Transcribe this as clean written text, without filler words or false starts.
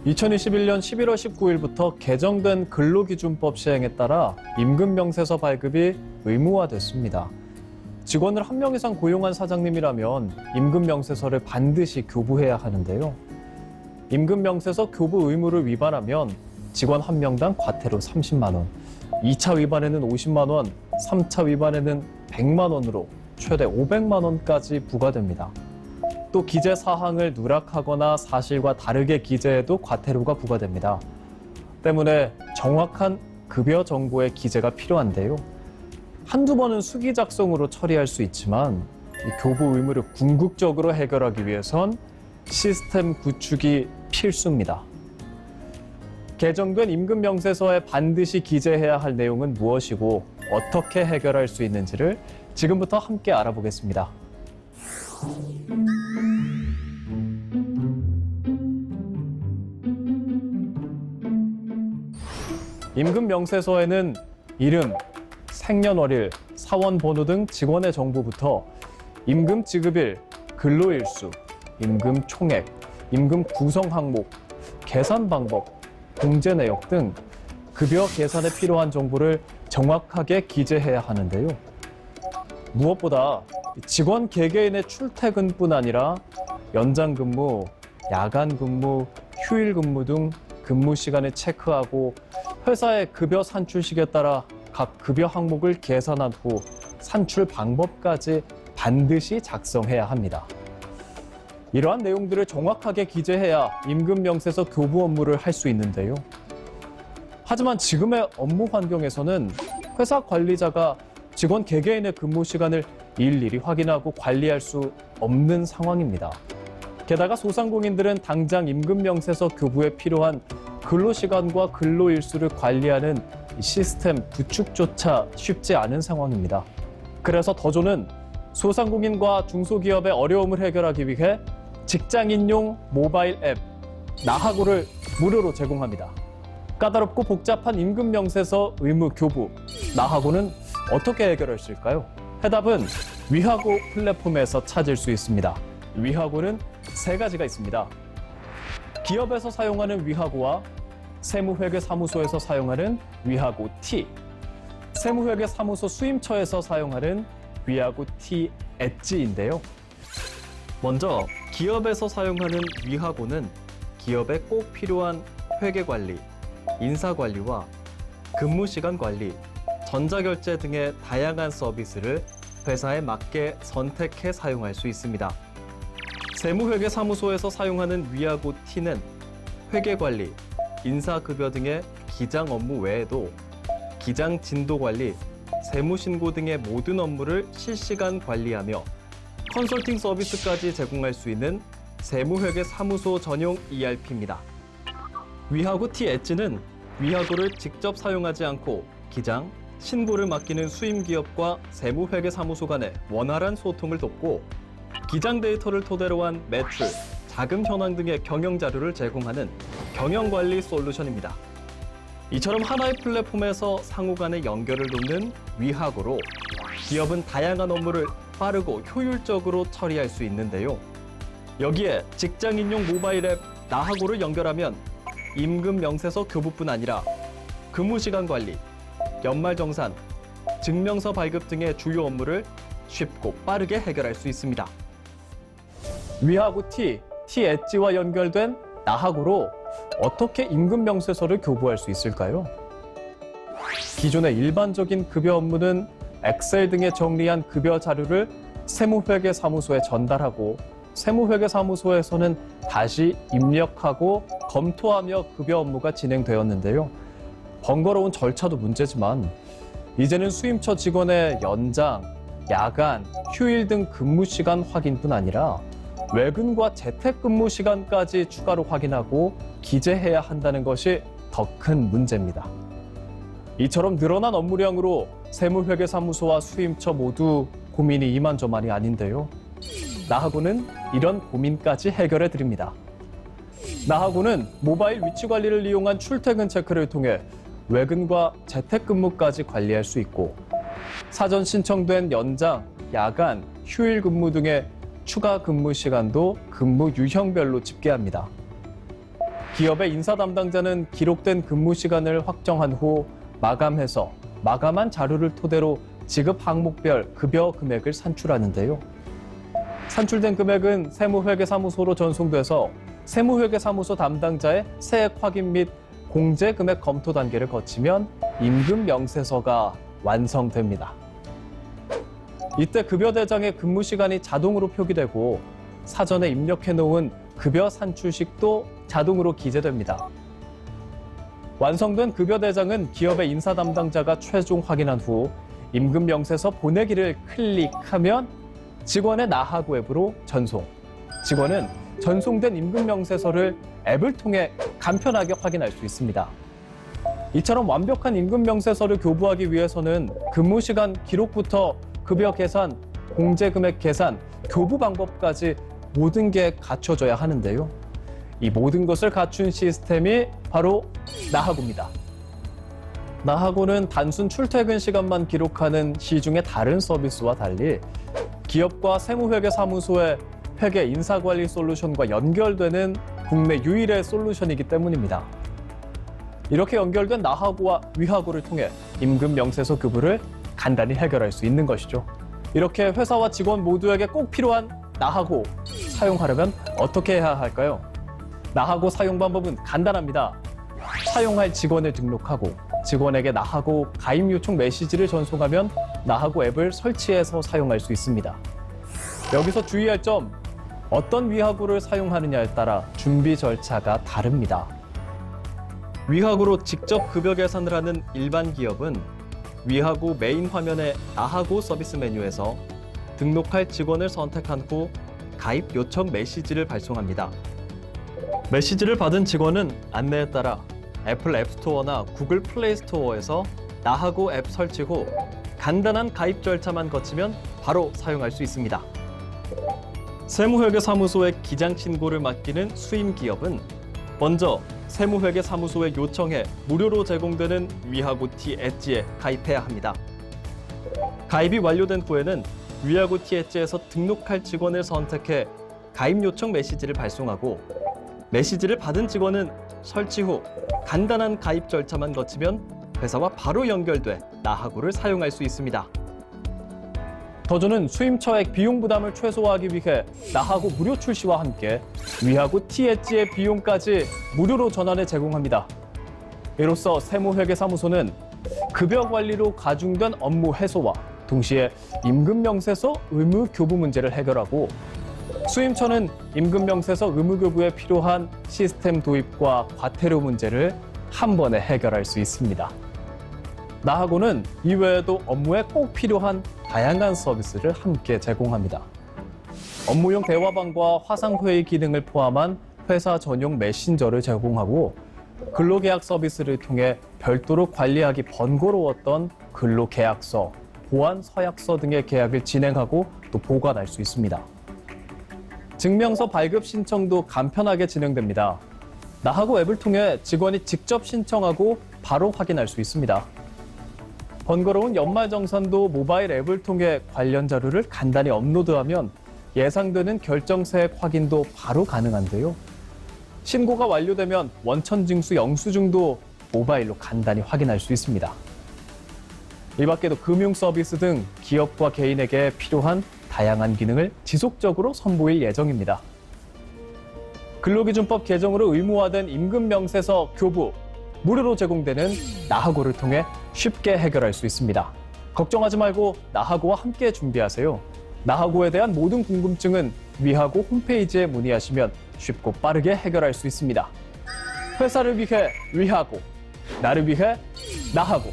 2021년 11월 19일부터 개정된 근로기준법 시행에 따라 임금명세서 발급이 의무화됐습니다. 직원을 한 명 이상 고용한 사장님이라면 임금명세서를 반드시 교부해야 하는데요. 임금명세서 교부 의무를 위반하면 직원 한 명당 과태료 30만 원, 2차 위반에는 50만 원, 3차 위반에는 100만 원으로 최대 500만 원까지 부과됩니다. 또 기재 사항을 누락하거나 사실과 다르게 기재해도 과태료가 부과됩니다. 때문에 정확한 급여 정보의 기재가 필요한데요. 한두 번은 수기 작성으로 처리할 수 있지만 이 교부 의무를 궁극적으로 해결하기 위해선 시스템 구축이 필수입니다. 개정된 임금명세서에 반드시 기재해야 할 내용은 무엇이고 어떻게 해결할 수 있는지를 지금부터 함께 알아보겠습니다. 임금명세서에는 이름, 생년월일, 사원번호 등 직원의 정보부터 임금 지급일, 근로일수, 임금 총액, 임금 구성 항목, 계산 방법, 공제 내역 등 급여 계산에 필요한 정보를 정확하게 기재해야 하는데요. 무엇보다 직원 개개인의 출퇴근뿐 아니라 연장 근무, 야간 근무, 휴일 근무 등 근무 시간을 체크하고 회사의 급여 산출식에 따라 각 급여 항목을 계산한 후 산출 방법까지 반드시 작성해야 합니다. 이러한 내용들을 정확하게 기재해야 임금명세서 교부 업무를 할 수 있는데요. 하지만 지금의 업무 환경에서는 회사 관리자가 직원 개개인의 근무 시간을 일일이 확인하고 관리할 수 없는 상황입니다. 게다가 소상공인들은 당장 임금명세서 교부에 필요한 근로시간과 근로일수를 관리하는 시스템 구축조차 쉽지 않은 상황입니다. 그래서 더조는 소상공인과 중소기업의 어려움을 해결하기 위해 직장인용 모바일 앱 나하고를 무료로 제공합니다. 까다롭고 복잡한 임금명세서 의무 교부, 나하고는 어떻게 해결했을까요? 해답은 위하고 플랫폼에서 찾을 수 있습니다. 위하고는 세 가지가 있습니다. 기업에서 사용하는 위하고와 세무회계사무소에서 사용하는 위하고 T, 세무회계사무소 수임처에서 사용하는 위하고 T 엣지인데요. 먼저 기업에서 사용하는 위하고는 기업에 꼭 필요한 회계관리, 인사관리와 근무시간 관리, 전자결제 등의 다양한 서비스를 회사에 맞게 선택해 사용할 수 있습니다. 세무회계사무소에서 사용하는 위하고 T는 회계관리, 인사급여 등의 기장 업무 외에도 기장 진도관리, 세무신고 등의 모든 업무를 실시간 관리하며 컨설팅 서비스까지 제공할 수 있는 세무회계사무소 전용 ERP입니다. 위하고 T 엣지는 위하고를 직접 사용하지 않고 기장, 신고를 맡기는 수임기업과 세무회계사무소 간의 원활한 소통을 돕고 기장 데이터를 토대로 한 매출, 자금 현황 등의 경영자료를 제공하는 경영관리 솔루션입니다. 이처럼 하나의 플랫폼에서 상호 간의 연결을 돕는 위하고로 기업은 다양한 업무를 빠르고 효율적으로 처리할 수 있는데요. 여기에 직장인용 모바일 앱 나하고를 연결하면 임금명세서 교부뿐 아니라 근무시간 관리, 연말정산, 증명서 발급 등의 주요 업무를 쉽고 빠르게 해결할 수 있습니다. 위하고 T 엣지와 연결된 나하고로 어떻게 임금명세서를 교부할 수 있을까요? 기존의 일반적인 급여 업무는 엑셀 등에 정리한 급여 자료를 세무회계사무소에 전달하고 세무회계사무소에서는 다시 입력하고 검토하며 급여 업무가 진행되었는데요. 번거로운 절차도 문제지만 이제는 수임처 직원의 연장, 야간, 휴일 등 근무 시간 확인뿐 아니라 외근과 재택근무 시간까지 추가로 확인하고 기재해야 한다는 것이 더 큰 문제입니다. 이처럼 늘어난 업무량으로 세무회계사무소와 수임처 모두 고민이 이만저만이 아닌데요. 나하고는 이런 고민까지 해결해 드립니다. 나하고는 모바일 위치 관리를 이용한 출퇴근 체크를 통해 외근과 재택근무까지 관리할 수 있고 사전 신청된 연장, 야간, 휴일 근무 등의 추가 근무 시간도 근무 유형별로 집계합니다. 기업의 인사 담당자는 기록된 근무 시간을 확정한 후 마감해서 마감한 자료를 토대로 지급 항목별 급여 금액을 산출하는데요. 산출된 금액은 세무회계사무소로 전송돼서 세무회계사무소 담당자의 세액 확인 및 공제 금액 검토 단계를 거치면 임금 명세서가 완성됩니다. 이때 급여 대장의 근무 시간이 자동으로 표기되고 사전에 입력해 놓은 급여 산출식도 자동으로 기재됩니다. 완성된 급여 대장은 기업의 인사 담당자가 최종 확인한 후 임금 명세서 보내기를 클릭하면 직원의 나하고 앱으로 전송. 직원은 전송된 임금 명세서를 앱을 통해 간편하게 확인할 수 있습니다. 이처럼 완벽한 임금 명세서를 교부하기 위해서는 근무 시간 기록부터 급여 계산, 공제 금액 계산, 교부 방법까지 모든 게 갖춰져야 하는데요. 이 모든 것을 갖춘 시스템이 바로 나하고입니다. 나하고는 단순 출퇴근 시간만 기록하는 시중의 다른 서비스와 달리 기업과 세무회계사무소의 회계 인사관리 솔루션과 연결되는 국내 유일의 솔루션이기 때문입니다. 이렇게 연결된 나하고와 위하고를 통해 임금 명세서 교부를 간단히 해결할 수 있는 것이죠. 이렇게 회사와 직원 모두에게 꼭 필요한 나하고 사용하려면 어떻게 해야 할까요? 나하고 사용 방법은 간단합니다. 사용할 직원을 등록하고 직원에게 나하고 가입 요청 메시지를 전송하면 나하고 앱을 설치해서 사용할 수 있습니다. 여기서 주의할 점, 어떤 위하고를 사용하느냐에 따라 준비 절차가 다릅니다. 위하고로 직접 급여 계산을 하는 일반 기업은 위하고 메인 화면의 나하고 서비스 메뉴에서 등록할 직원을 선택한 후 가입 요청 메시지를 발송합니다. 메시지를 받은 직원은 안내에 따라 애플 앱스토어나 구글 플레이 스토어에서 나하고 앱 설치 후 간단한 가입 절차만 거치면 바로 사용할 수 있습니다. 세무회계사무소에 기장 신고를 맡기는 수임 기업은 먼저 세무회계사무소에 요청해 무료로 제공되는 위하고 티 엣지에 가입해야 합니다. 가입이 완료된 후에는 위하고 티 엣지에서 등록할 직원을 선택해 가입 요청 메시지를 발송하고 메시지를 받은 직원은 설치 후 간단한 가입 절차만 거치면 회사와 바로 연결돼 나하고를 사용할 수 있습니다. 더조는 수임처액 비용 부담을 최소화하기 위해 나하고 무료 출시와 함께 위하고 티 엣지의 비용까지 무료로 전환해 제공합니다. 이로써 세무회계사무소는 급여 관리로 가중된 업무 해소와 동시에 임금 명세서 의무 교부 문제를 해결하고 수임처는 임금 명세서 의무 교부에 필요한 시스템 도입과 과태료 문제를 한 번에 해결할 수 있습니다. 나하고는 이외에도 업무에 꼭 필요한 다양한 서비스를 함께 제공합니다. 업무용 대화방과 화상회의 기능을 포함한 회사 전용 메신저를 제공하고 근로계약 서비스를 통해 별도로 관리하기 번거로웠던 근로계약서, 보안 서약서 등의 계약을 진행하고 또 보관할 수 있습니다. 증명서 발급 신청도 간편하게 진행됩니다. 나하고 앱을 통해 직원이 직접 신청하고 바로 확인할 수 있습니다. 번거로운 연말정산도 모바일 앱을 통해 관련 자료를 간단히 업로드하면 예상되는 결정세액 확인도 바로 가능한데요. 신고가 완료되면 원천징수 영수증도 모바일로 간단히 확인할 수 있습니다. 이 밖에도 금융 서비스 등 기업과 개인에게 필요한 다양한 기능을 지속적으로 선보일 예정입니다. 근로기준법 개정으로 의무화된 임금명세서 교부, 무료로 제공되는 나하고를 통해 쉽게 해결할 수 있습니다. 걱정하지 말고 나하고와 함께 준비하세요. 나하고에 대한 모든 궁금증은 위하고 홈페이지에 문의하시면 쉽고 빠르게 해결할 수 있습니다. 회사를 위해 위하고, 나를 위해 나하고.